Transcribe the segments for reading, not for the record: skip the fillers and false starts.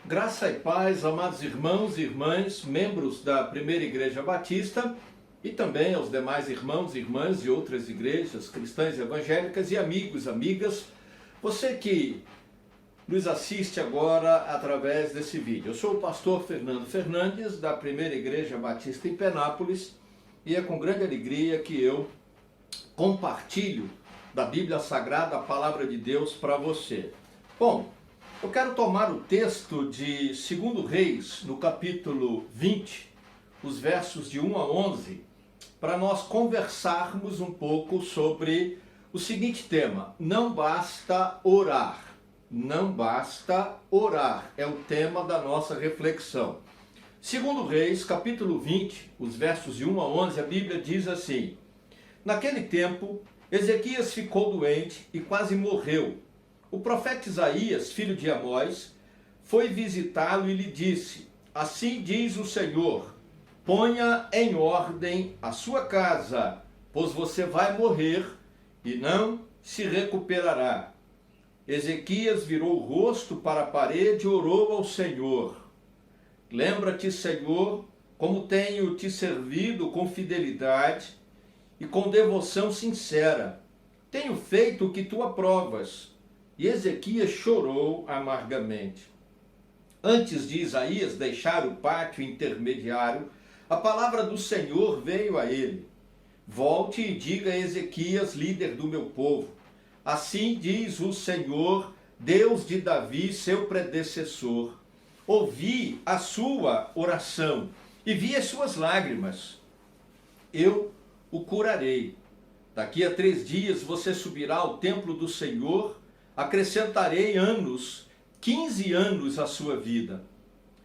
Graça e paz, amados irmãos e irmãs, membros da Primeira Igreja Batista e também aos demais irmãos e irmãs de outras igrejas cristãs evangélicas e amigos, amigas, você que nos assiste agora através desse vídeo. Eu sou o pastor Fernando Fernandes, da Primeira Igreja Batista em Penápolis, e é com grande alegria que eu compartilho da Bíblia Sagrada, a Palavra de Deus, para você. Bom, eu quero tomar o texto de 2 Reis, no capítulo 20, os versos de 1 a 11, para nós conversarmos um pouco sobre o seguinte tema: não basta orar. Não basta orar, é o tema da nossa reflexão. 2 Reis, capítulo 20, os versos de 1 a 11, a Bíblia diz assim: naquele tempo, Ezequias ficou doente e quase morreu. O profeta Isaías, filho de Amós, foi visitá-lo e lhe disse: assim diz o Senhor, ponha em ordem a sua casa, pois você vai morrer e não se recuperará. Ezequias virou o rosto para a parede e orou ao Senhor: lembra-te, Senhor, como tenho te servido com fidelidade e com devoção sincera. Tenho feito o que tu aprovas. E Ezequias chorou amargamente. Antes de Isaías deixar o pátio intermediário, a palavra do Senhor veio a ele: volte e diga a Ezequias, líder do meu povo: assim diz o Senhor, Deus de Davi, seu predecessor. Ouvi a sua oração e vi as suas lágrimas. Eu o curarei. Daqui a 3 dias você subirá ao templo do Senhor. Acrescentarei 15 anos à sua vida.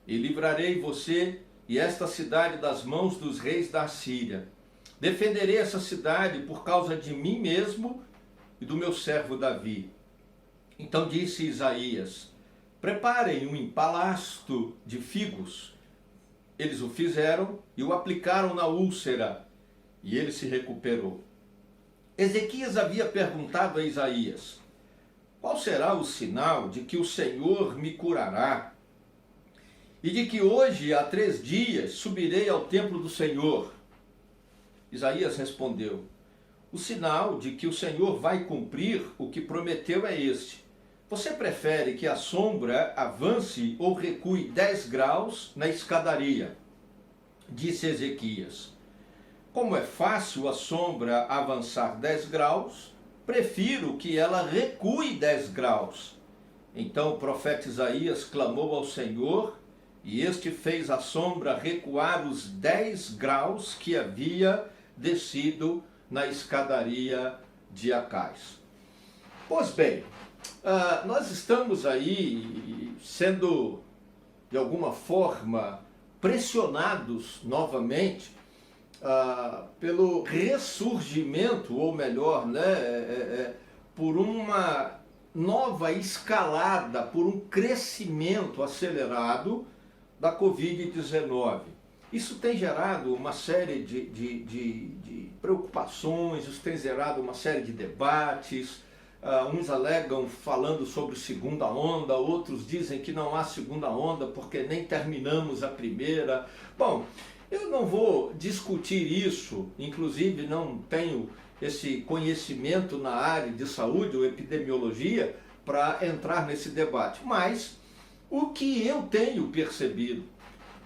E livrarei você e esta cidade das mãos dos reis da Assíria. Defenderei essa cidade por causa de mim mesmo e do meu servo Davi. Então disse Isaías: preparem um empalasto de figos. Eles o fizeram e o aplicaram na úlcera, e ele se recuperou. Ezequias havia perguntado a Isaías: qual será o sinal de que o Senhor me curará? E de que hoje, há 3 dias, subirei ao templo do Senhor? Isaías respondeu: o sinal de que o Senhor vai cumprir o que prometeu é este: você prefere que a sombra avance ou recue 10 graus na escadaria? Disse Ezequias: como é fácil a sombra avançar 10 graus, prefiro que ela recue 10 graus. Então o profeta Isaías clamou ao Senhor, e este fez a sombra recuar os 10 graus que havia descido na escadaria de Acais. Pois bem, nós estamos aí sendo, de alguma forma, pressionados novamente pelo ressurgimento, ou melhor, por uma nova escalada, por um crescimento acelerado da Covid-19. Isso tem gerado uma série de preocupações, isso tem gerado uma série de debates. Uns alegam falando sobre segunda onda, outros dizem que não há segunda onda porque nem terminamos a primeira. Bom, eu não vou discutir isso, inclusive não tenho esse conhecimento na área de saúde ou epidemiologia para entrar nesse debate. Mas o que eu tenho percebido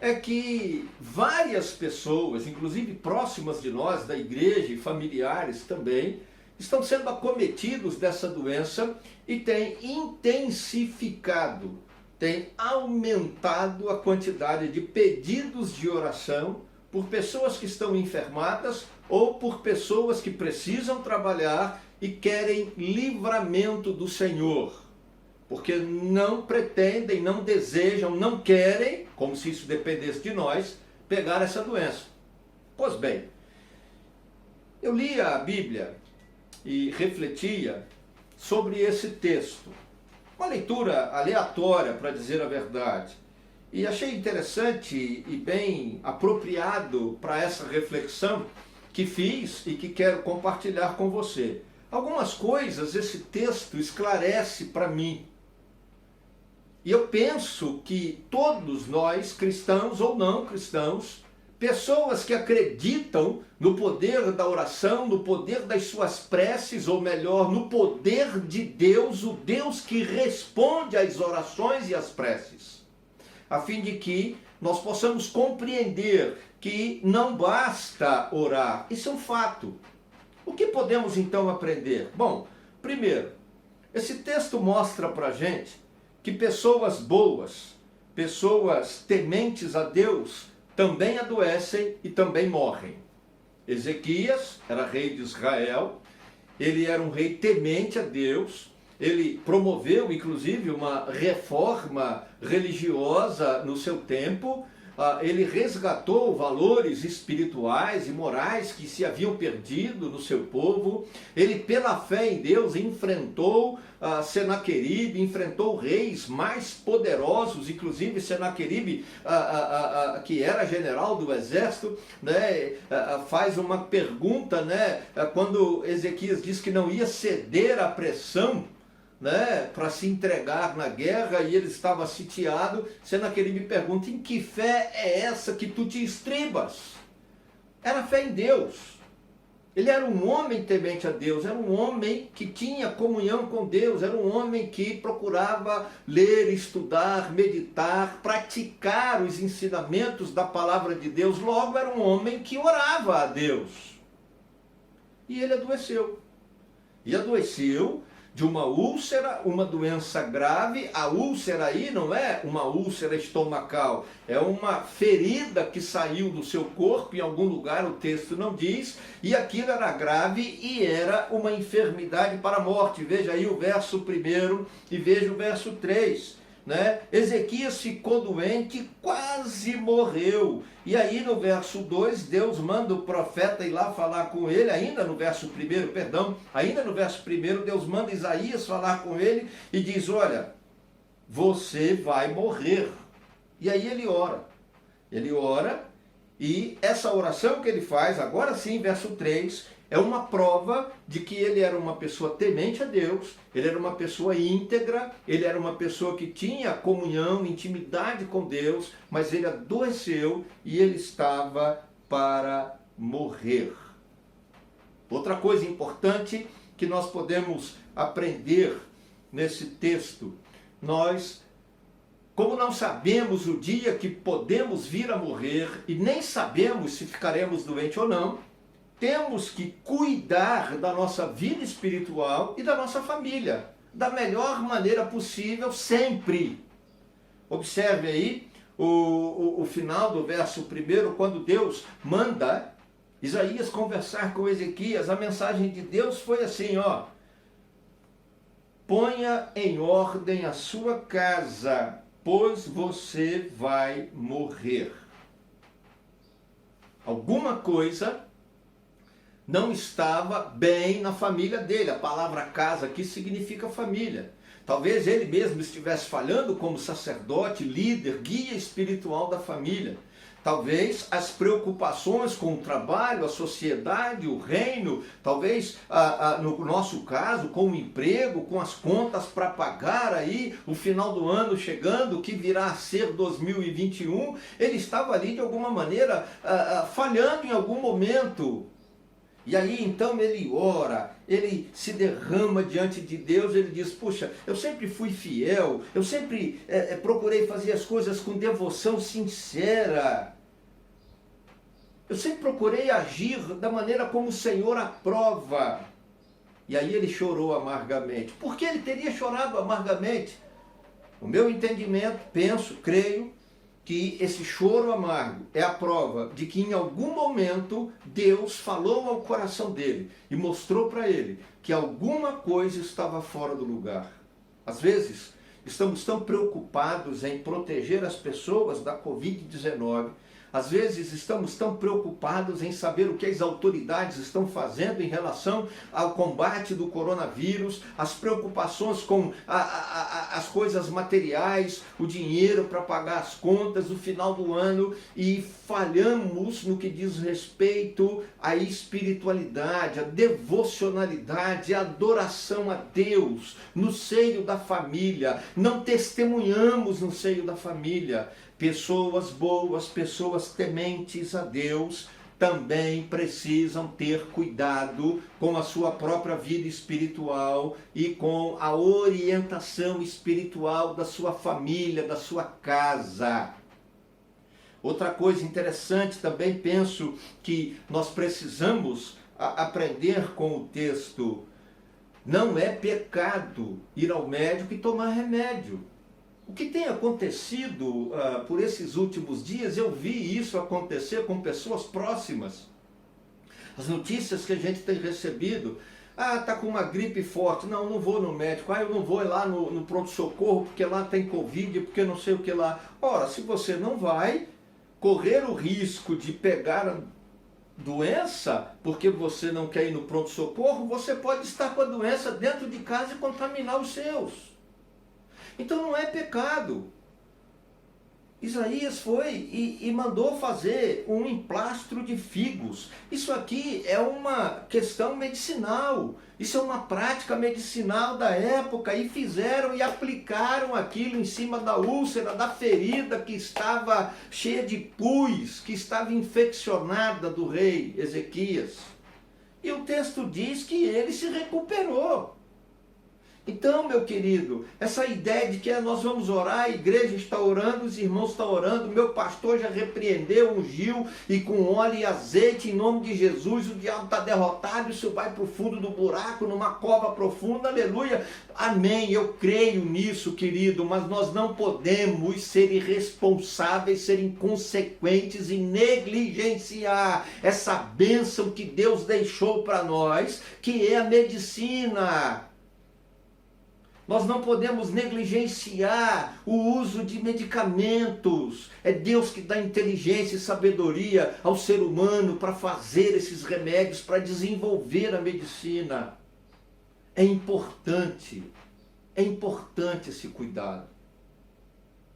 é que várias pessoas, inclusive próximas de nós, da igreja e familiares também, estão sendo acometidos dessa doença e tem intensificado, tem aumentado a quantidade de pedidos de oração por pessoas que estão enfermadas ou por pessoas que precisam trabalhar e querem livramento do Senhor, porque não pretendem, não desejam, não querem, como se isso dependesse de nós, pegar essa doença. Pois bem, eu lia a Bíblia e refletia sobre esse texto. Uma leitura aleatória, para dizer a verdade. E achei interessante e bem apropriado para essa reflexão que fiz e que quero compartilhar com você. Algumas coisas esse texto esclarece para mim. E eu penso que todos nós, cristãos ou não cristãos, pessoas que acreditam no poder da oração, no poder das suas preces, ou melhor, no poder de Deus, o Deus que responde às orações e às preces, a fim de que nós possamos compreender que não basta orar. Isso é um fato. O que podemos então aprender? Bom, primeiro, esse texto mostra para a gente que pessoas boas, pessoas tementes a Deus, também adoecem e também morrem. Ezequias era rei de Israel, ele era um rei temente a Deus, ele promoveu inclusive uma reforma religiosa no seu tempo, ele resgatou valores espirituais e morais que se haviam perdido no seu povo. Ele, pela fé em Deus, enfrentou Senaqueribe, enfrentou reis mais poderosos, inclusive Senaqueribe, que era general do exército, né, faz uma pergunta, né, quando Ezequias diz que não ia ceder à pressão, né, para se entregar na guerra, e ele estava sitiado. Senaqueribe pergunta: em que fé é essa que tu te estribas? Era fé em Deus. Ele era um homem temente a Deus, era um homem que tinha comunhão com Deus, era um homem que procurava ler, estudar, meditar, praticar os ensinamentos da palavra de Deus. Logo, era um homem que orava a Deus. E ele adoeceu. E adoeceu de uma úlcera, uma doença grave. A úlcera aí não é uma úlcera estomacal, é uma ferida que saiu do seu corpo, em algum lugar, o texto não diz, e aquilo era grave e era uma enfermidade para a morte. Veja aí o verso 1 e veja o verso 3. Né? Ezequias ficou doente, quase morreu. E aí no verso 2, Deus manda o profeta ir lá falar com ele, ainda no verso 1, Deus manda Isaías falar com ele e diz: olha, você vai morrer. E aí ele ora, e essa oração que ele faz, agora sim, verso 3, é uma prova de que ele era uma pessoa temente a Deus, ele era uma pessoa íntegra, ele era uma pessoa que tinha comunhão, intimidade com Deus, mas ele adoeceu e ele estava para morrer. Outra coisa importante que nós podemos aprender nesse texto: nós, como não sabemos o dia que podemos vir a morrer e nem sabemos se ficaremos doentes ou não, temos que cuidar da nossa vida espiritual e da nossa família da melhor maneira possível, sempre. Observe aí o final do verso 1, quando Deus manda Isaías conversar com Ezequias. A mensagem de Deus foi assim, ó: ponha em ordem a sua casa, pois você vai morrer. Alguma coisa não estava bem na família dele. A palavra casa aqui significa família. Talvez ele mesmo estivesse falhando como sacerdote, líder, guia espiritual da família. Talvez as preocupações com o trabalho, a sociedade, o reino, talvez no nosso caso com o emprego, com as contas para pagar aí, o final do ano chegando, que virá a ser 2021, ele estava ali de alguma maneira falhando em algum momento. E aí então ele ora, ele se derrama diante de Deus, ele diz: puxa, eu sempre fui fiel, eu sempre procurei fazer as coisas com devoção sincera, eu sempre procurei agir da maneira como o Senhor aprova. E aí ele chorou amargamente. Por que ele teria chorado amargamente? O meu entendimento, penso, creio, que esse choro amargo é a prova de que em algum momento Deus falou ao coração dele e mostrou para ele que alguma coisa estava fora do lugar. Às vezes, estamos tão preocupados em proteger as pessoas da Covid-19, Às vezes estamos tão preocupados em saber o que as autoridades estão fazendo em relação ao combate do coronavírus, as preocupações com as coisas materiais, o dinheiro para pagar as contas no final do ano, e falhamos no que diz respeito à espiritualidade, à devocionalidade, à adoração a Deus no seio da família. Não testemunhamos no seio da família. Pessoas boas, pessoas tementes a Deus, também precisam ter cuidado com a sua própria vida espiritual e com a orientação espiritual da sua família, da sua casa. Outra coisa interessante também, penso que nós precisamos aprender com o texto. Não é pecado ir ao médico e tomar remédio. O que tem acontecido por esses últimos dias, eu vi isso acontecer com pessoas próximas. As notícias que a gente tem recebido, tá com uma gripe forte, não vou no médico, eu não vou lá no pronto-socorro porque lá tem Covid, porque não sei o que lá. Ora, se você não vai correr o risco de pegar a doença, porque você não quer ir no pronto-socorro, você pode estar com a doença dentro de casa e contaminar os seus. Então não é pecado. Isaías foi e mandou fazer um emplastro de figos. Isso aqui é uma questão medicinal. Isso é uma prática medicinal da época. E fizeram e aplicaram aquilo em cima da úlcera, da ferida que estava cheia de pus, que estava infeccionada do rei Ezequias. E o texto diz que ele se recuperou. Então, meu querido, essa ideia de que nós vamos orar, a igreja está orando, os irmãos estão orando, meu pastor já repreendeu, ungiu, e com óleo e azeite, em nome de Jesus, o diabo está derrotado, isso vai para o fundo do buraco, numa cova profunda, aleluia, amém, eu creio nisso, querido, mas nós não podemos ser irresponsáveis, ser inconsequentes e negligenciar essa bênção que Deus deixou para nós, que é a medicina. Nós não podemos negligenciar o uso de medicamentos. É Deus que dá inteligência e sabedoria ao ser humano para fazer esses remédios, para desenvolver a medicina. É importante esse cuidado.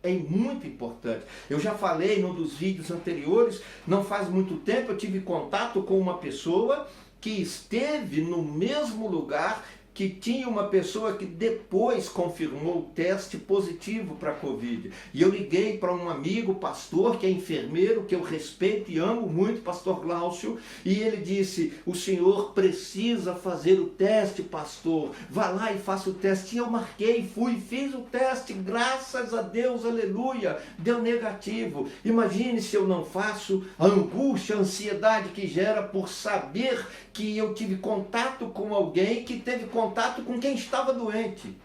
É muito importante. Eu já falei num dos vídeos anteriores, não faz muito tempo eu tive contato com uma pessoa que esteve no mesmo lugar, que tinha uma pessoa que depois confirmou o teste positivo para a Covid. E eu liguei para um amigo, pastor, que é enfermeiro, que eu respeito e amo muito, pastor Glaucio, e ele disse, o senhor precisa fazer o teste, pastor, vá lá e faça o teste. E eu marquei, fui, fiz o teste, graças a Deus, aleluia, deu negativo. Imagine se eu não faço, a angústia, a ansiedade que gera por saber que eu tive contato com alguém que teve contato com quem estava doente.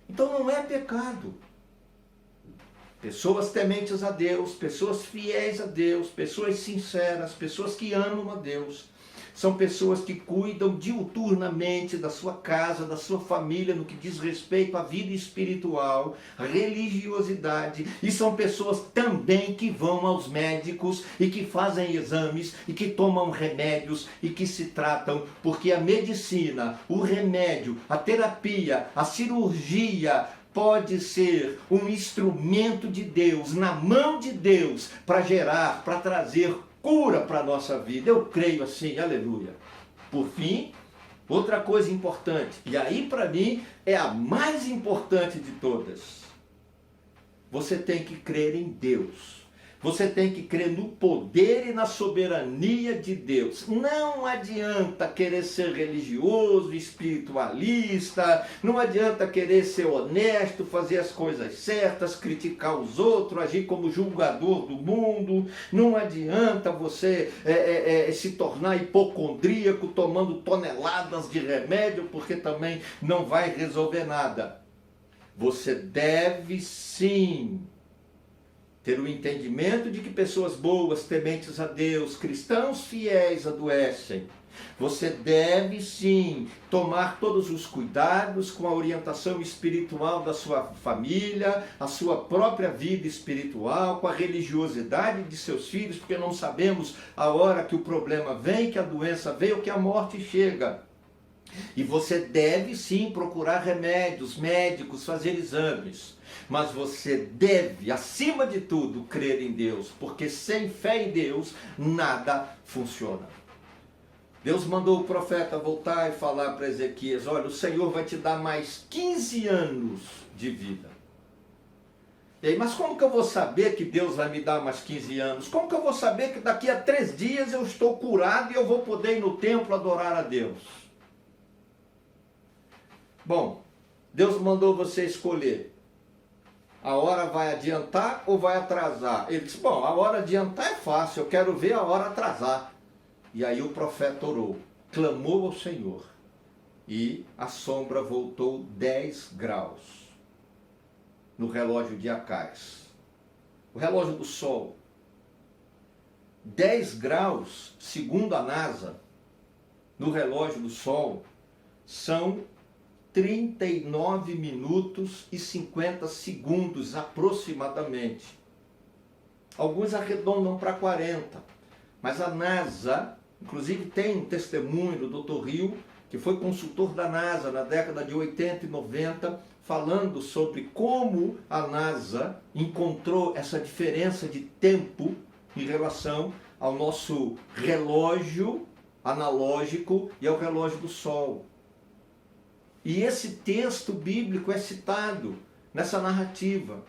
Então não é pecado. Pessoas tementes a Deus, pessoas fiéis a Deus, pessoas sinceras, pessoas que amam a Deus, são pessoas que cuidam diuturnamente da sua casa, da sua família, no que diz respeito à vida espiritual, religiosidade, e são pessoas também que vão aos médicos e que fazem exames e que tomam remédios e que se tratam, porque a medicina, o remédio, a terapia, a cirurgia pode ser um instrumento de Deus, na mão de Deus, para gerar, para trazer cura para a nossa vida. Eu creio assim, aleluia. Por fim, outra coisa importante, e aí para mim é a mais importante de todas. Você tem que crer em Deus. Você tem que crer no poder e na soberania de Deus. Não adianta querer ser religioso, espiritualista, não adianta querer ser honesto, fazer as coisas certas, criticar os outros, agir como julgador do mundo. Não adianta você se tornar hipocondríaco, tomando toneladas de remédio, porque também não vai resolver nada. Você deve sim ter o entendimento de que pessoas boas, tementes a Deus, cristãos fiéis adoecem, Você deve sim tomar todos os cuidados com a orientação espiritual da sua família, a sua própria vida espiritual, com a religiosidade de seus filhos, porque não sabemos a hora que o problema vem, que a doença vem ou que a morte chega. E você deve sim procurar remédios, médicos, fazer exames. Mas você deve, acima de tudo, crer em Deus, porque sem fé em Deus, nada funciona. Deus mandou o profeta voltar e falar para Ezequias: olha, o Senhor vai te dar mais 15 anos de vida. E aí, mas como que eu vou saber que Deus vai me dar mais 15 anos? Como que eu vou saber que daqui a 3 dias eu estou curado e eu vou poder ir no templo adorar a Deus? Bom, Deus mandou você escolher. A hora vai adiantar ou vai atrasar? Ele disse: bom, a hora adiantar é fácil, eu quero ver a hora atrasar. E aí o profeta orou, clamou ao Senhor, e a sombra voltou 10 graus no relógio de Acais. O relógio do sol. 10 graus, segundo a NASA, no relógio do sol, são 39 minutos e 50 segundos aproximadamente. Alguns arredondam para 40, mas a NASA, inclusive tem um testemunho do Dr. Hill, que foi consultor da NASA na década de 80 e 90, falando sobre como a NASA encontrou essa diferença de tempo em relação ao nosso relógio analógico e ao relógio do Sol. E esse texto bíblico é citado nessa narrativa.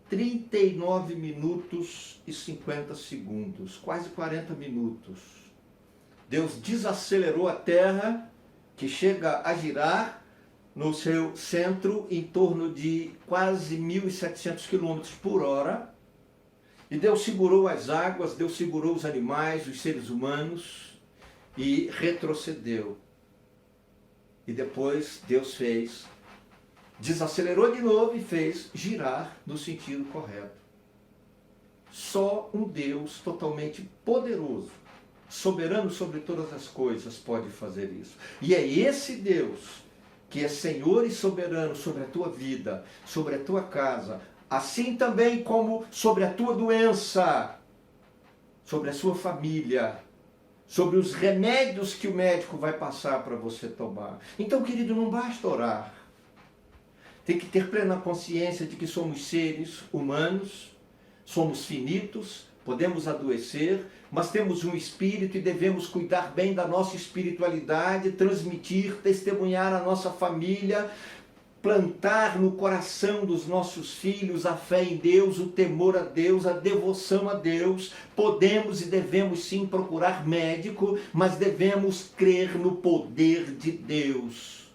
39 minutos e 50 segundos, quase 40 minutos. Deus desacelerou a Terra, que chega a girar no seu centro em torno de quase 1.700 km por hora. E Deus segurou as águas, Deus segurou os animais, os seres humanos e retrocedeu. E depois Deus desacelerou de novo e fez girar no sentido correto. Só um Deus totalmente poderoso, soberano sobre todas as coisas, pode fazer isso. E é esse Deus que é Senhor e soberano sobre a tua vida, sobre a tua casa, assim também como sobre a tua doença, sobre a sua família, sobre os remédios que o médico vai passar para você tomar. Então, querido, não basta orar. Tem que ter plena consciência de que somos seres humanos, somos finitos, podemos adoecer, mas temos um espírito e devemos cuidar bem da nossa espiritualidade, transmitir, testemunhar à nossa família, plantar no coração dos nossos filhos a fé em Deus, o temor a Deus, a devoção a Deus. Podemos e devemos sim procurar médico, mas devemos crer no poder de Deus,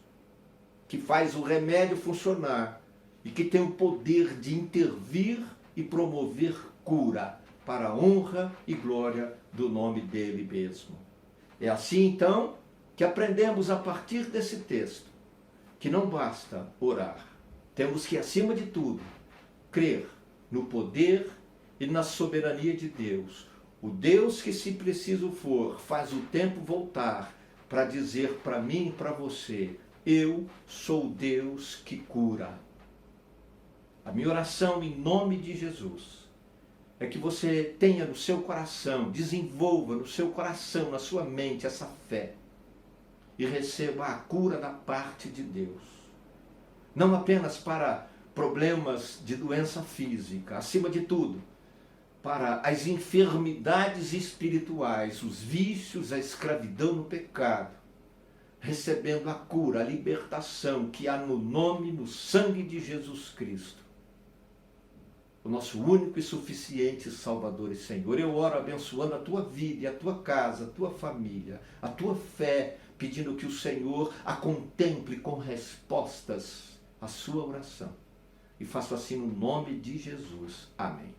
que faz o remédio funcionar e que tem o poder de intervir e promover cura para a honra e glória do nome dele mesmo. É assim então que aprendemos a partir desse texto que não basta orar, temos que, acima de tudo, crer no poder e na soberania de Deus. O Deus que, se preciso for, faz o tempo voltar para dizer para mim e para você: eu sou o Deus que cura. A minha oração em nome de Jesus é que você tenha no seu coração, desenvolva no seu coração, na sua mente, essa fé e receba a cura da parte de Deus. Não apenas para problemas de doença física, acima de tudo, para as enfermidades espirituais, os vícios, a escravidão no pecado, recebendo a cura, a libertação que há no nome, no sangue de Jesus Cristo, o nosso único e suficiente Salvador e Senhor. Eu oro abençoando a tua vida e a tua casa, a tua família, a tua fé, pedindo que o Senhor a contemple com respostas à sua oração. E faço assim no nome de Jesus. Amém.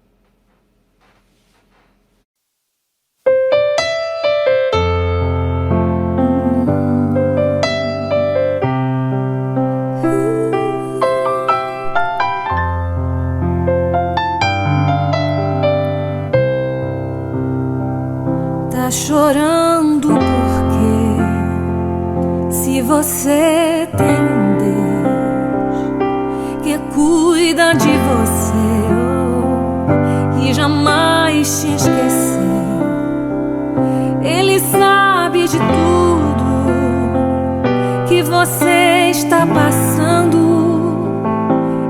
Tá você tem um Deus que cuida de você, e jamais te esqueceu. Ele sabe de tudo que você está passando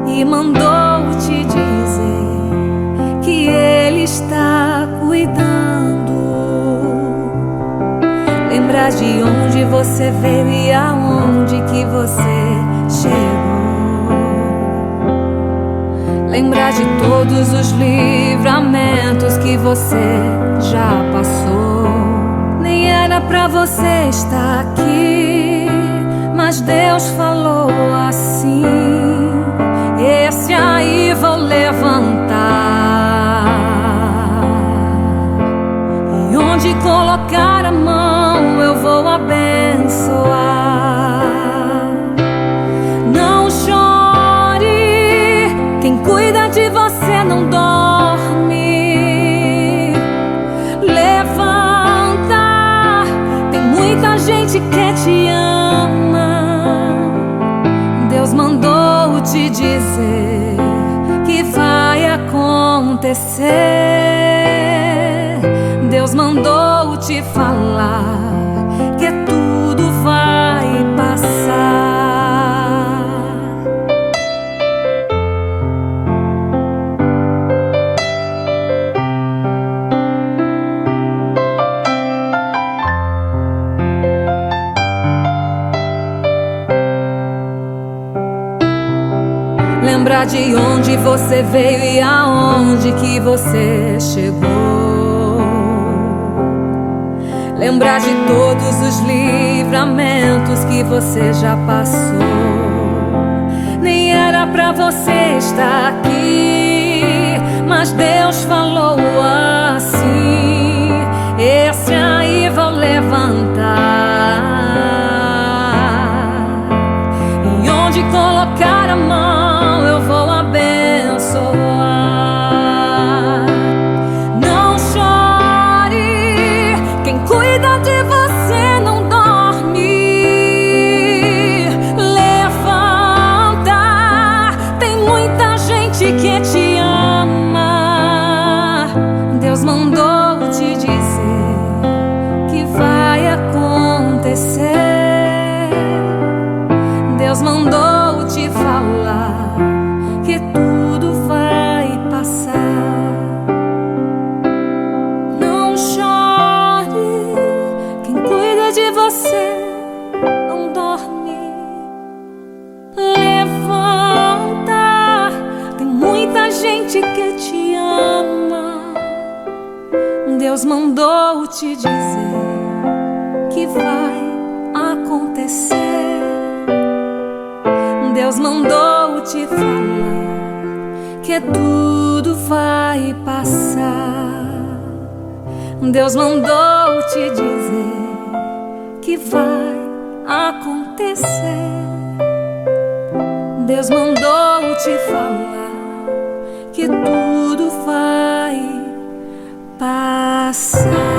e mandou te dizer que Ele está cuidando. Lembrar de onde você veio e aonde que você chegou. Lembrar de todos os livramentos que você já passou. Nem era pra você estar aqui, mas Deus falou assim: esse aí vou levantar, e onde colocar a mão eu vou abençoar. Não chore, quem cuida de você não dorme. Levanta, tem muita gente que te ama. Deus mandou te dizer que vai acontecer. Deus mandou te falar que tudo vai passar. Lembrar de onde você veio e aonde que você chegou. Lembrar de todos os livramentos que você já passou. Nem era pra você estar aqui, mas Deus falou assim: esse aí vou levantar, e onde colocar a mão eu vou abençoar. Não chore, quem cuida de você não dorme. Levanta, tem muita gente que te ama. Deus mandou te dizer que vai acontecer. Deus mandou te falar que tudo vai passar. Não chore, quem cuida de você não dorme. Levanta, tem muita gente que te ama. Deus mandou te dizer que vai acontecer. Deus mandou te falar que tudo vai passar. Deus mandou te dizer que vai acontecer. Deus mandou te falar que tudo vai passar.